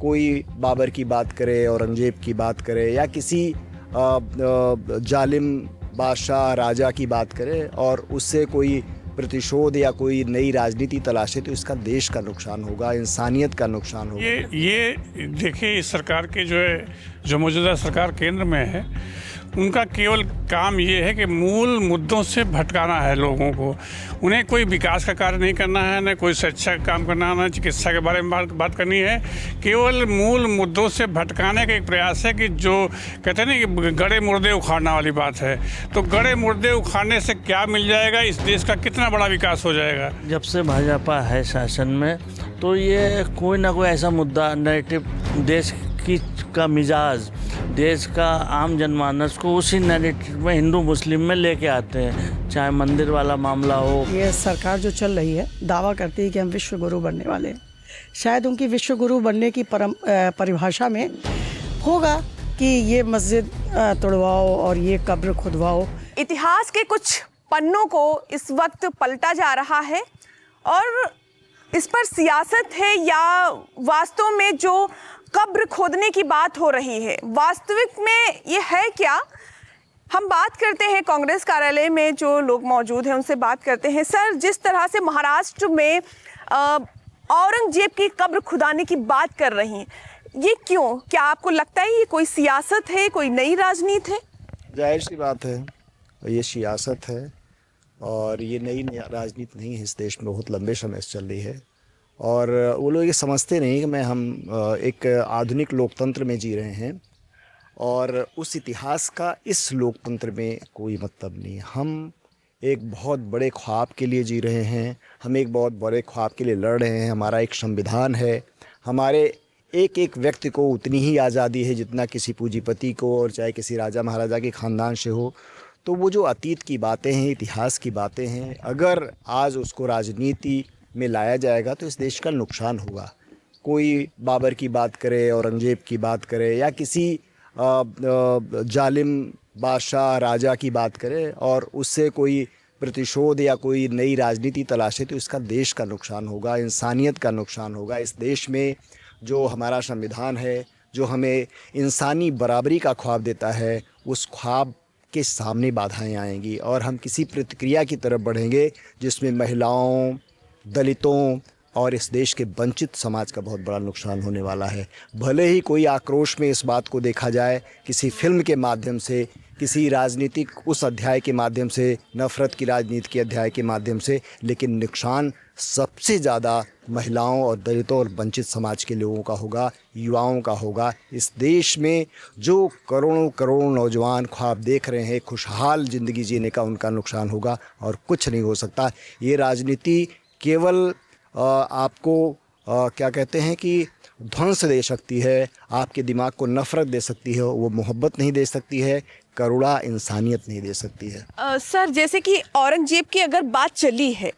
कोई बाबर की बात करे, औरंगजेब की बात करे या किसी जालिम बादशाह राजा की बात करे और उससे कोई प्रतिशोध या कोई नई राजनीति तलाशे, तो इसका देश का नुकसान होगा, इंसानियत का नुकसान होगा। ये देखिए, इस सरकार के जो मौजूदा सरकार केंद्र में है, उनका केवल काम ये है कि मूल मुद्दों से भटकाना है लोगों को। उन्हें कोई विकास का कार्य नहीं करना है, न कोई शिक्षा का काम करना है, न चिकित्सा के बारे में बात करनी है। केवल मूल मुद्दों से भटकाने का एक प्रयास है कि जो कहते हैं ना कि गड़े मुर्दे उखाड़ना वाली बात है। तो गड़े मुर्दे उखाड़ने से क्या मिल जाएगा, इस देश का कितना बड़ा विकास हो जाएगा। जब से भाजपा है शासन में, तो ये कोई ना कोई ऐसा मुद्दा, नैरेटिव, देश का मिजाज, देश का आम जनमानस को उसी नैरेटिव में, हिंदू मुस्लिम में लेके आते हैं, चाहे मंदिर वाला मामला हो। ये सरकार जो चल रही है दावा करती है कि हम विश्व गुरु बनने वाले हैं। शायद उनकी विश्व गुरु बनने की परिभाषा में होगा कि ये मस्जिद तोड़वाओ और ये कब्र खुदवाओ। इतिहास के कुछ पन्नों को इस वक्त पलटा जा रहा है और इस पर सियासत है या वास्तव में जो कब्र खोदने की बात हो रही है, वास्तविक में ये है क्या? हम बात करते हैं कांग्रेस कार्यालय में जो लोग मौजूद हैं, उनसे बात करते हैं। सर, जिस तरह से महाराष्ट्र में औरंगजेब की कब्र खुदाने की बात कर रही हैं, ये क्यों? क्या आपको लगता है ये कोई सियासत है, कोई नई राजनीति है? जाहिर सी बात है, ये सियासत है और ये नई राजनीति नहीं है। इस देश में बहुत लंबे समय से चल रही है और वो लोग ये समझते नहीं कि हम एक आधुनिक लोकतंत्र में जी रहे हैं और उस इतिहास का इस लोकतंत्र में कोई मतलब नहीं। हम एक बहुत बड़े ख्वाब के लिए जी रहे हैं, हम एक बहुत बड़े ख्वाब के लिए लड़ रहे हैं। हमारा एक संविधान है, हमारे एक एक व्यक्ति को उतनी ही आज़ादी है जितना किसी पूंजीपति को, और चाहे किसी राजा महाराजा के ख़ानदान से हो। तो वो जो अतीत की बातें हैं, इतिहास की बातें हैं, अगर आज उसको राजनीति में लाया जाएगा तो इस देश का नुकसान होगा। कोई बाबर की बात करे, औरंगजेब की बात करे या किसी जालिम बादशाह राजा की बात करे और उससे कोई प्रतिशोध या कोई नई राजनीति तलाशे, तो इसका देश का नुकसान होगा, इंसानियत का नुकसान होगा। इस देश में जो हमारा संविधान है, जो हमें इंसानी बराबरी का ख्वाब देता है, उस ख्वाब के सामने बाधाएं आएंगी और हम किसी प्रतिक्रिया की तरफ बढ़ेंगे जिसमें महिलाओं, दलितों और इस देश के वंचित समाज का बहुत बड़ा नुकसान होने वाला है। भले ही कोई आक्रोश में इस बात को देखा जाए किसी फिल्म के माध्यम से, किसी राजनीतिक उस अध्याय के माध्यम से, नफ़रत की राजनीति के अध्याय के माध्यम से, लेकिन नुकसान सबसे ज़्यादा महिलाओं और दलितों और वंचित समाज के लोगों का होगा, युवाओं का होगा। इस देश में जो करोड़ों करोड़ों नौजवान ख्वाब देख रहे हैं खुशहाल ज़िंदगी जीने का, उनका नुकसान होगा और कुछ नहीं हो सकता। ये राजनीति केवल आपको क्या कहते हैं कि ध्वंस दे सकती है, आपके दिमाग को नफ़रत दे सकती है, वो मोहब्बत नहीं दे सकती है, करुणा, इंसानियत नहीं दे सकती है। सर, जैसे कि औरंगजेब की अगर बात चली है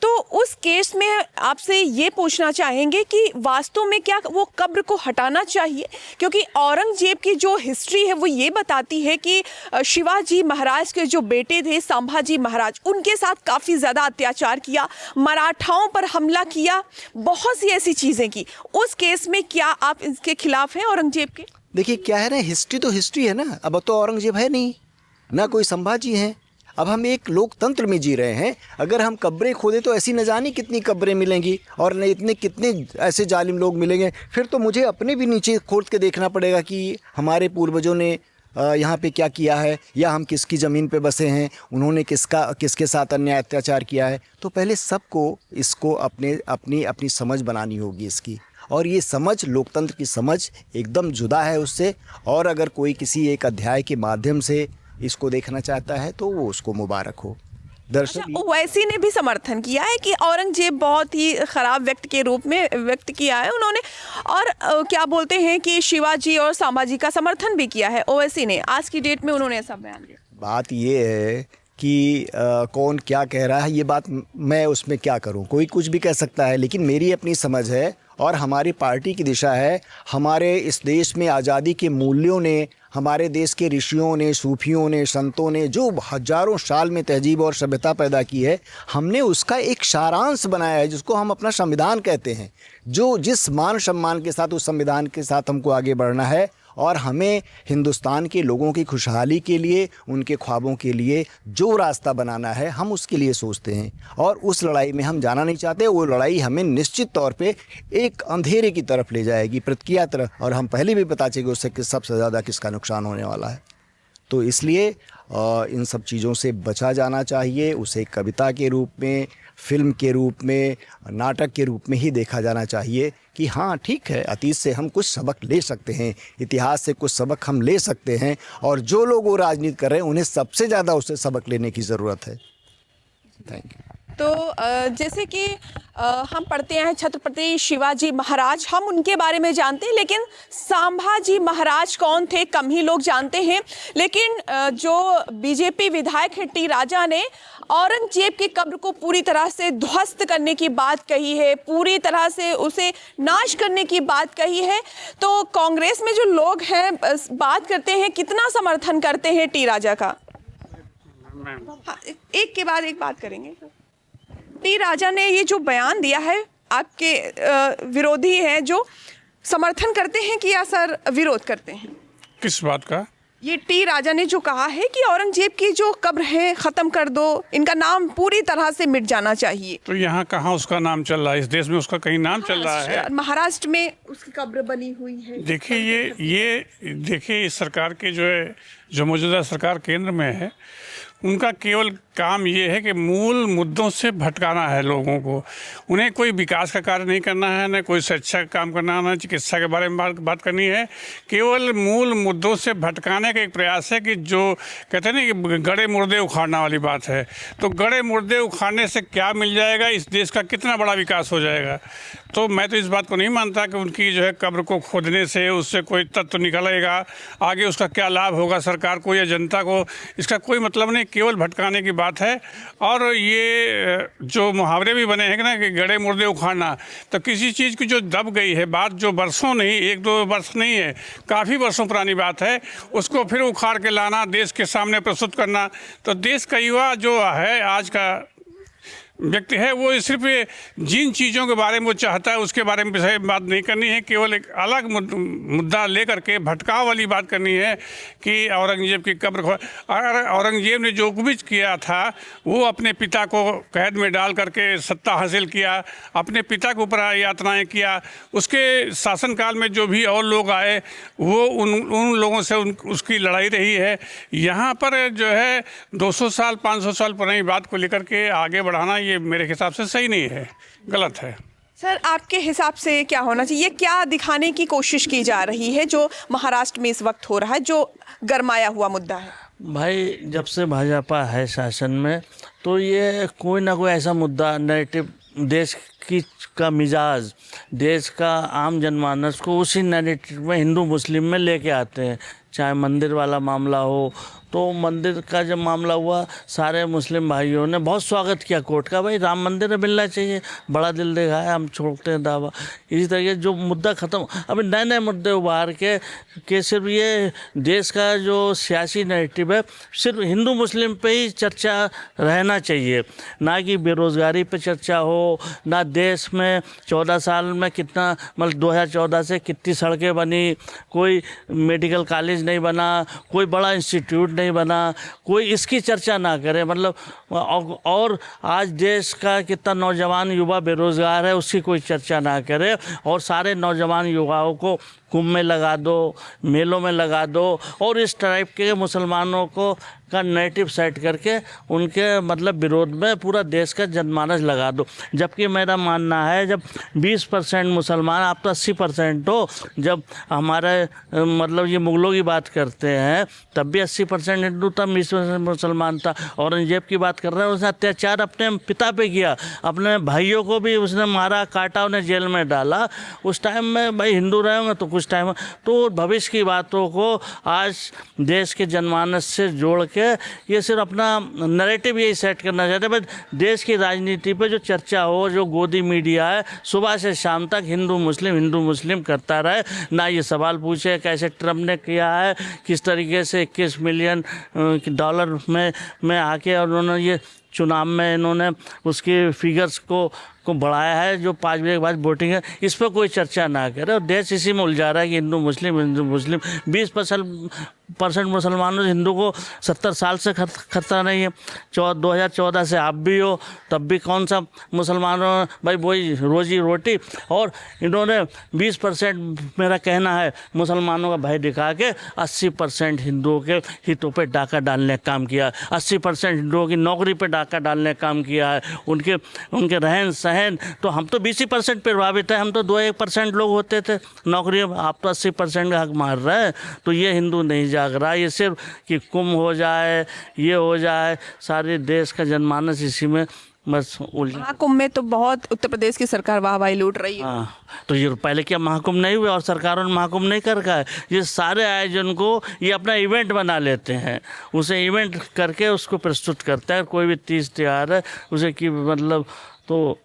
तो उस केस में आपसे ये पूछना चाहेंगे कि वास्तव में क्या वो कब्र को हटाना चाहिए? क्योंकि औरंगजेब की जो हिस्ट्री है वो ये बताती है कि शिवाजी महाराज के जो बेटे थे संभाजी महाराज, उनके साथ काफ़ी ज़्यादा अत्याचार किया, मराठाओं पर हमला किया, बहुत सी ऐसी चीज़ें की। उस केस में क्या आप इसके खिलाफ हैं औरंगजेब के? देखिए क्या है ना, हिस्ट्री तो हिस्ट्री है ना। अब तो औरंगजेब है नहीं, ना कोई संभाजी हैं। अब हम एक लोकतंत्र में जी रहे हैं। अगर हम कब्रें खोदें तो ऐसी न जाने कितनी कब्रें मिलेंगी और न इतने कितने ऐसे जालिम लोग मिलेंगे। फिर तो मुझे अपने भी नीचे खोद के देखना पड़ेगा कि हमारे पूर्वजों ने यहाँ पे क्या किया है या हम किसकी ज़मीन पे बसे हैं, उन्होंने किसके साथ अन्याय अत्याचार किया है। तो पहले सबको इसको अपनी समझ बनानी होगी इसकी, और ये समझ, लोकतंत्र की समझ एकदम जुदा है उससे। और अगर कोई किसी एक अध्याय के माध्यम से इसको देखना चाहता है तो वो उसको मुबारक हो। दरअसल ओवैसी ने भी समर्थन किया है कि औरंगजेब बहुत ही ख़राब व्यक्ति के रूप में व्यक्त किया है उन्होंने, और क्या बोलते हैं कि शिवाजी और संभाजी का समर्थन भी किया है ओवैसी ने। आज की डेट में उन्होंने ऐसा बयान दिया। बात ये है कि कौन क्या कह रहा है, ये बात मैं उसमें क्या करूं। कोई कुछ भी कह सकता है, लेकिन मेरी अपनी समझ है और हमारी पार्टी की दिशा है। हमारे इस देश में आज़ादी के मूल्यों ने, हमारे देश के ऋषियों ने, सूफियों ने, संतों ने जो हजारों साल में तहजीब और सभ्यता पैदा की है, हमने उसका एक सारांश बनाया है जिसको हम अपना संविधान कहते हैं। जो जिस मान सम्मान के साथ उस संविधान के साथ हमको आगे बढ़ना है और हमें हिंदुस्तान के लोगों की खुशहाली के लिए, उनके ख्वाबों के लिए जो रास्ता बनाना है, हम उसके लिए सोचते हैं और उस लड़ाई में हम जाना नहीं चाहते। वो लड़ाई हमें निश्चित तौर पे एक अंधेरे की तरफ ले जाएगी, प्रतिक्रिया तरफ, और हम पहले भी बता चुके उससे कि सबसे ज़्यादा किसका नुकसान होने वाला है। तो इसलिए इन सब चीज़ों से बचा जाना चाहिए। उसे कविता के रूप में, फिल्म के रूप में, नाटक के रूप में ही देखा जाना चाहिए कि हाँ ठीक है, अतीत से हम कुछ सबक ले सकते हैं, इतिहास से कुछ सबक हम ले सकते हैं, और जो लोग वो राजनीति कर रहे हैं उन्हें सबसे ज़्यादा उससे सबक लेने की ज़रूरत है। Thank you. तो जैसे कि हम पढ़ते हैं छत्रपति शिवाजी महाराज, हम उनके बारे में जानते हैं, लेकिन संभाजी महाराज कौन थे कम ही लोग जानते हैं। लेकिन जो बीजेपी विधायक है टी राजा ने औरंगजेब की कब्र को पूरी तरह से ध्वस्त करने की बात कही है, पूरी तरह से उसे नाश करने की बात कही है। तो कांग्रेस में जो लोग हैं बात करते हैं, कितना समर्थन करते हैं टी राजा का? हाँ, एक के बाद एक बात करेंगे। टी राजा ने ये जो बयान दिया है, आपके विरोधी हैं जो समर्थन करते हैं कि या सर विरोध करते हैं? किस बात का? ये टी राजा ने जो कहा है कि औरंगजेब की जो कब्र है ख़त्म कर दो, इनका नाम पूरी तरह से मिट जाना चाहिए। तो यहाँ कहाँ उसका नाम चल रहा है? इस देश में उसका कहीं नाम चल रहा है? महाराष्ट्र में उसकी कब्र बनी हुई है। देखिए इस सरकार के जो मौजूदा सरकार केंद्र में है, उनका केवल काम ये है कि मूल मुद्दों से भटकाना है लोगों को। उन्हें कोई विकास का कार्य नहीं करना है, न कोई शिक्षा का काम करना है, न चिकित्सा के बारे में बात करनी है। केवल मूल मुद्दों से भटकाने का एक प्रयास है कि जो कहते हैं ना कि गड़े मुर्दे उखाड़ना वाली बात है। तो गड़े मुर्दे उखाड़ने से क्या मिल जाएगा, इस देश का कितना बड़ा विकास हो जाएगा? तो मैं तो इस बात को नहीं मानता कि उनकी कब्र को खोदने से उससे कोई तत्व निकलेगा, आगे उसका क्या लाभ होगा सरकार को या जनता को, इसका कोई मतलब नहीं, केवल भटकाने की बात है। और ये जो मुहावरे भी बने हैं ना कि गड़े मुर्दे उखाड़ना, तो किसी चीज़ की जो दब गई है बात, जो बरसों नहीं, 1-2 वर्ष नहीं है, काफ़ी वर्षों पुरानी बात है, उसको फिर उखाड़ के लाना, देश के सामने प्रस्तुत करना। तो देश का युवा जो है, आज का व्यक्ति है, वो सिर्फ जिन चीज़ों के बारे में वो चाहता है उसके बारे में बात नहीं करनी है, केवल एक अलग मुद्दा लेकर के भटकाव वाली बात करनी है कि औरंगजेब की कब्र। अगर औरंगजेब ने जो कुछ किया था, वो अपने पिता को कैद में डाल करके सत्ता हासिल किया, अपने पिता के ऊपर यातनाएँ किया, उसके शासनकाल में जो भी और लोग आए वो उन लोगों से उसकी लड़ाई रही है। यहाँ पर जो है 200 साल 500 साल पुरानी बात को लेकर के आगे बढ़ाना, ये मेरे हिसाब से सही नहीं है, गलत है। सर आपके हिसाब से क्या होना चाहिए? क्या दिखाने की कोशिश की जा रही है जो महाराष्ट्र में इस वक्त हो रहा है, जो गरमाया हुआ मुद्दा है? भाई, जब से भाजपा है शासन में, तो ये कोई ना कोई ऐसा मुद्दा, नैरेटिव, देश का मिजाज, देश का आम जनमानस को उसी नैरेटिव में हिंदू मुस्लिम में लेके आते हैं। चाहे मंदिर वाला मामला हो, तो मंदिर का जब मामला हुआ, सारे मुस्लिम भाइयों ने बहुत स्वागत किया कोर्ट का, भाई राम मंदिर मिलना चाहिए, बड़ा दिल देखा है, हम छोड़ते हैं दावा। इसी तरीके जो मुद्दा ख़त्म, अभी नए नए मुद्दे उभार के सिर्फ ये देश का जो सियासी नैरेटिव है, सिर्फ हिंदू मुस्लिम पे ही चर्चा रहना चाहिए, ना कि बेरोज़गारी पे चर्चा हो, ना देश में 14 साल में कितना, मतलब 2014 से कितनी सड़कें बनी, कोई मेडिकल कॉलेज नहीं बना, कोई बड़ा इंस्टीट्यूट नहीं बना, कोई इसकी चर्चा ना करे। मतलब और आज देश का कितना नौजवान युवा बेरोज़गार है, उसकी कोई चर्चा ना करे, और सारे नौजवान युवाओं को कुंभ में लगा दो, मेलों में लगा दो, और इस टाइप के मुसलमानों को का नेटिव सेट करके उनके मतलब विरोध में पूरा देश का जनमानस लगा दो। जबकि मेरा मानना है, जब 20% मुसलमान, आप तो 80% हो, जब हमारे मतलब ये मुगलों की बात करते हैं तब भी 80% हिंदू था, 20% मुसलमान था। औरंगजेब की बात कर रहे हैं, उसने अत्याचार अपने पिता पे किया, अपने भाइयों को भी उसने मारा, काटा, उन्हें जेल में डाला। उस टाइम में भाई हिंदू रहेंगे तो कुछ टाइम, तो भविष्य की बातों को आज देश के जनमानस से जोड़ के ये सिर्फ अपना नैरेटिव यही सेट करना चाहते हैं। बस देश की राजनीति पे जो चर्चा हो, जो गोदी मीडिया है सुबह से शाम तक हिंदू मुस्लिम करता रहे, ना ये सवाल पूछे कैसे ट्रम्प ने किया है, किस तरीके से 21 मिलियन डॉलर में आके और उन्होंने ये चुनाव में इन्होंने उसके फिगर्स को बढ़ाया है, जो 5 बजे के बाद वोटिंग है, इस पर कोई चर्चा ना करे। और देश इसी में उलझा रहा है कि हिंदू मुस्लिम 20% मुसलमानों से हिंदू को 70 साल से खतरा नहीं है। 2014 से आप भी हो, तब भी कौन सा मुसलमानों भाई वही रोजी रोटी, और इन्होंने 20% मेरा कहना है मुसलमानों का भय दिखा के 80% हिंदुओं के हितों पे डाका डालने का काम किया, 80% हिंदुओं की नौकरी पे डाका डालने का काम किया है, उनके रहन सहन। तो हम तो 20% प्रभावित है, हम तो 2-1% लोग होते थे नौकरी में, आप तो 80% का हक मार रहे हैं। तो ये हिंदू नहीं जाग रहा, ये सिर्फ कि कुंभ हो जाए, ये हो जाए, सारे देश का जनमानस इसी में बस उलझा। महाकुंभ में तो बहुत उत्तर प्रदेश की सरकार वाहवाही लूट रही है। हाँ, तो ये पहले क्या महाकुंभ नहीं हुए और सरकारों ने महाकुंभ नहीं कर रखा है? ये सारे आयोजन को ये अपना इवेंट बना लेते हैं, उसे इवेंट करके उसको प्रस्तुत करता है। कोई भी तीज त्योहार है उसे कि मतलब, तो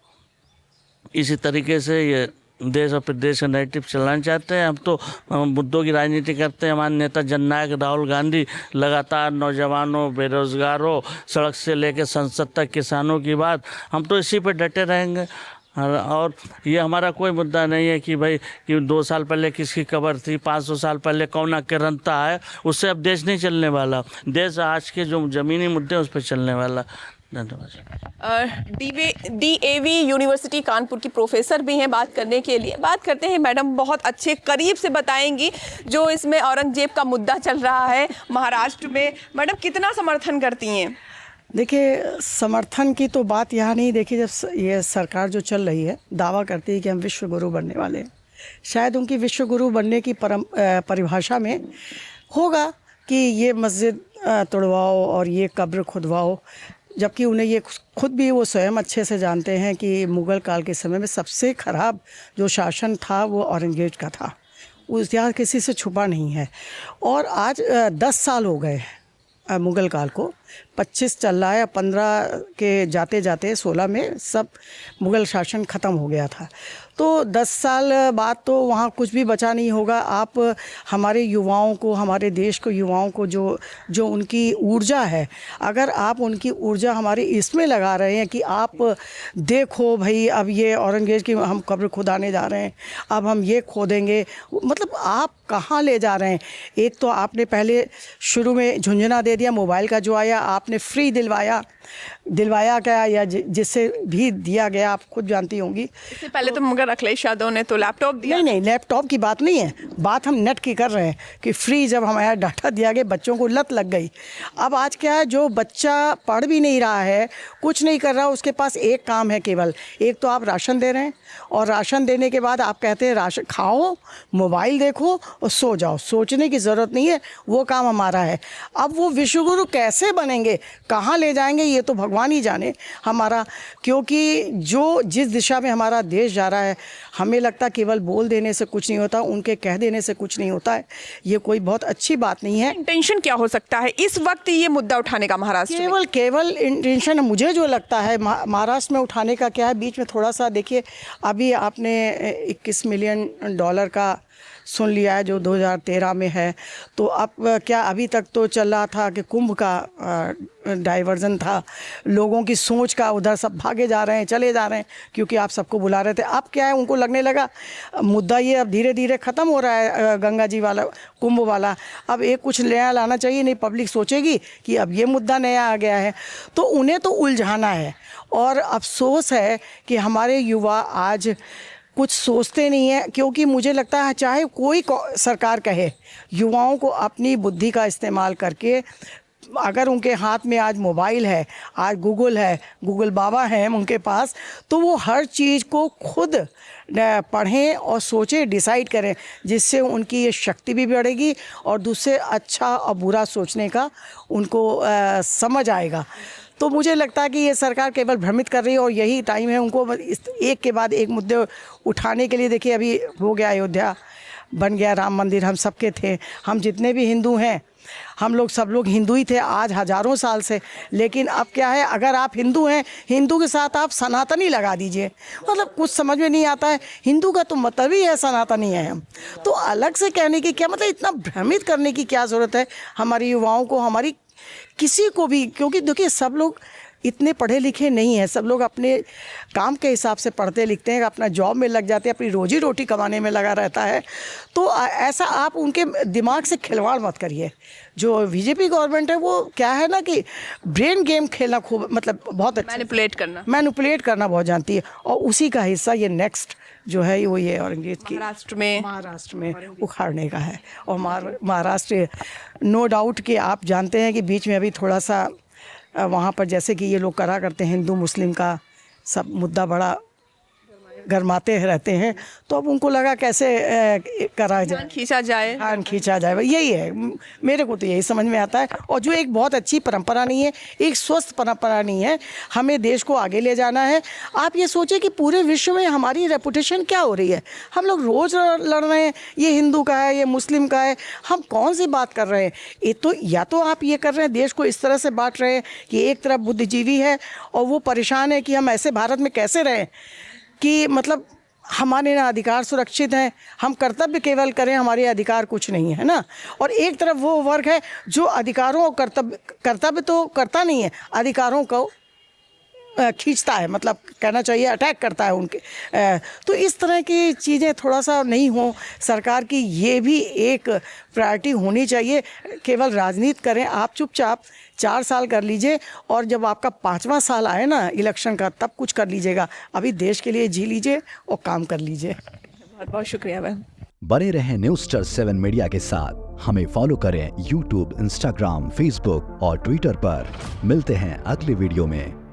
इसी तरीके से ये देश और प्रदेश का नैरेटिव चलाना चाहते हैं। हम तो मुद्दों की राजनीति करते हैं। हमारे नेता जननायक राहुल गांधी लगातार नौजवानों, बेरोजगारों, सड़क से लेकर संसद तक किसानों की बात, हम तो इसी पे डटे रहेंगे। और ये हमारा कोई मुद्दा नहीं है कि भाई कि 2 साल पहले किसकी कब्र थी, 500 साल पहले कौन आक्रांता है, उससे अब देश नहीं चलने वाला। देश आज के जो ज़मीनी मुद्दे हैं उस पर चलने वाला। धन्यवाद। DAV यूनिवर्सिटी कानपुर की प्रोफेसर भी हैं बात करने के लिए। बात करते हैं मैडम, बहुत अच्छे करीब से बताएंगी जो इसमें औरंगजेब का मुद्दा चल रहा है महाराष्ट्र में। मैडम कितना समर्थन करती हैं? देखिए, समर्थन की तो बात यहाँ नहीं। देखिए, जब ये सरकार जो चल रही है दावा करती है कि हम विश्व गुरु बनने वाले हैं, शायद उनकी विश्व गुरु बनने की परिभाषा में होगा कि ये मस्जिद तोड़वाओ और ये कब्र खुदवाओ, जबकि उन्हें ये खुद भी वो स्वयं अच्छे से जानते हैं कि मुग़ल काल के समय में सबसे ख़राब जो शासन था वो औरंगजेब का था। उस यहाँ किसी से छुपा नहीं है। और आज 10 साल हो गए मुग़ल काल को, 25 चल रहा है, 15 के जाते जाते 16 में सब मुग़ल शासन ख़त्म हो गया था। तो 10 साल बाद तो वहाँ कुछ भी बचा नहीं होगा। आप हमारे युवाओं को, हमारे देश को युवाओं को जो उनकी ऊर्जा है, अगर आप उनकी ऊर्जा हमारी इसमें लगा रहे हैं कि आप देखो भाई अब ये औरंगजेब की हम कब्र खुदाने जा रहे हैं, अब हम ये खोदेंगे, मतलब आप कहाँ ले जा रहे हैं? एक तो आपने पहले शुरू में झुंझुना दे दिया, मोबाइल का जो आया आपने फ्री दिलवाया क्या, या जिससे भी दिया गया आप खुद जानती होंगी। इससे पहले तो मगर अखिलेश यादव ने तो लैपटॉप दिया। नहीं, लैपटॉप की बात नहीं है, बात हम नेट की कर रहे हैं कि फ्री जब हमारा डाटा दिया गया, बच्चों को लत लग गई। अब आज क्या है, जो बच्चा पढ़ भी नहीं रहा है, कुछ नहीं कर रहा, उसके पास एक काम है केवल, एक तो आप राशन दे रहे हैं और राशन देने के बाद आप कहते हैं राशन खाओ, मोबाइल देखो और सो जाओ, सोचने की ज़रूरत नहीं है, वो काम हमारा है। अब वो विश्वगुरु कैसे बनेंगे, कहाँ ले जाएंगे, ये तो भगवान ही जाने हमारा, क्योंकि जिस दिशा में हमारा देश जा रहा है, हमें लगता है केवल बोल देने से कुछ नहीं होता, उनके कह देने से कुछ नहीं होता है। ये कोई बहुत अच्छी बात नहीं है। इंटेंशन क्या हो सकता है इस वक्त ये मुद्दा उठाने का महाराष्ट्र में? केवल इंटेंशन मुझे जो लगता है महाराष्ट्र में उठाने का क्या है, बीच में थोड़ा सा देखिए, अभी आपने 21 मिलियन डॉलर का सुन लिया है जो 2013 में है। तो अब क्या अभी तक तो चल रहा था कि कुंभ का डाइवर्जन था, लोगों की सोच का, उधर सब भागे जा रहे हैं, चले जा रहे हैं क्योंकि आप सबको बुला रहे थे। अब क्या है, उनको लगने लगा मुद्दा ये अब धीरे धीरे ख़त्म हो रहा है, गंगा जी वाला, कुंभ वाला, अब एक कुछ नया लाना चाहिए, नहीं पब्लिक सोचेगी कि अब ये मुद्दा नया आ गया है, तो उन्हें तो उलझाना है। और अफसोस है कि हमारे युवा आज कुछ सोचते नहीं है, क्योंकि मुझे लगता है चाहे कोई सरकार कहे, युवाओं को अपनी बुद्धि का इस्तेमाल करके, अगर उनके हाथ में आज मोबाइल है, आज गूगल है, गूगल बाबा हैं उनके पास, तो वो हर चीज़ को खुद पढ़ें और सोचें, डिसाइड करें, जिससे उनकी ये शक्ति भी बढ़ेगी और दूसरे अच्छा और बुरा सोचने का उनको समझ आएगा। तो मुझे लगता है कि ये सरकार केवल भ्रमित कर रही है और यही टाइम है उनको एक के बाद एक मुद्दे उठाने के लिए। देखिए, अभी हो गया अयोध्या, बन गया राम मंदिर, हम सबके थे। हम जितने भी हिंदू हैं, हम लोग सब लोग हिंदू ही थे आज हज़ारों साल से। लेकिन अब क्या है, अगर आप हिंदू हैं, हिंदू के साथ आप सनातनी लगा दीजिए, मतलब कुछ समझ में नहीं आता है। हिंदू का तो मतलब ही है सनातनी है हम, तो अलग से कहने की क्या मतलब, इतना भ्रमित करने की क्या ज़रूरत है हमारी युवाओं को, हमारी किसी को भी। क्योंकि देखिए सब लोग इतने पढ़े लिखे नहीं हैं, सब लोग अपने काम के हिसाब से पढ़ते लिखते हैं, अपना जॉब में लग जाते हैं, अपनी रोजी रोटी कमाने में लगा रहता है। तो ऐसा आप उनके दिमाग से खिलवाड़ मत करिए। जो बीजेपी गवर्नमेंट है वो क्या है ना कि ब्रेन गेम खेलना खूब, मतलब बहुत अच्छा, मैनिपुलेट करना बहुत जानती है। और उसी का हिस्सा ये नेक्स्ट जो है वो ये औरंगजेब की महाराष्ट्र में उखाड़ने का है। और महाराष्ट्र नो डाउट कि आप जानते हैं कि बीच में अभी थोड़ा सा वहाँ पर जैसे कि ये लोग करा करते हैं, हिंदू मुस्लिम का सब मुद्दा बड़ा गरमाते रहते हैं, तो अब उनको लगा कैसे करा जाए, खींचा जाए, यही है। मेरे को तो यही समझ में आता है। और जो एक बहुत अच्छी परंपरा नहीं है, एक स्वस्थ परंपरा नहीं है, हमें देश को आगे ले जाना है। आप ये सोचिए कि पूरे विश्व में हमारी रेपुटेशन क्या हो रही है। हम लोग रोज़ लड़ रहे हैं, ये हिंदू का है, ये मुस्लिम का है, हम कौन सी बात कर रहे हैं। ये तो या तो आप ये कर रहे हैं, देश को इस तरह से बांट रहे हैं कि एक तरफ बुद्धिजीवी है और वो परेशान है कि हम ऐसे भारत में कैसे रहें कि मतलब हमारे ना अधिकार सुरक्षित हैं, हम कर्तव्य केवल करें, हमारे अधिकार कुछ नहीं है ना। और एक तरफ वो वर्ग है जो अधिकारों और कर्तव्य तो करता नहीं है, अधिकारों को खींचता है, मतलब कहना चाहिए अटैक करता है उनके। तो इस तरह की चीज़ें थोड़ा सा नहीं हो। सरकार की ये भी एक प्रायोरिटी होनी चाहिए। केवल राजनीति करें आप, चुपचाप 4 साल कर लीजिए और जब आपका 5वां साल आए ना इलेक्शन का, तब कुछ कर लीजिएगा। अभी देश के लिए जी लीजिए और काम कर लीजिए। बहुत बहुत शुक्रिया मैम। बने रहें Newstar 7 मीडिया के साथ। हमें फॉलो करें YouTube, Instagram, Facebook और Twitter पर। मिलते हैं अगले वीडियो में।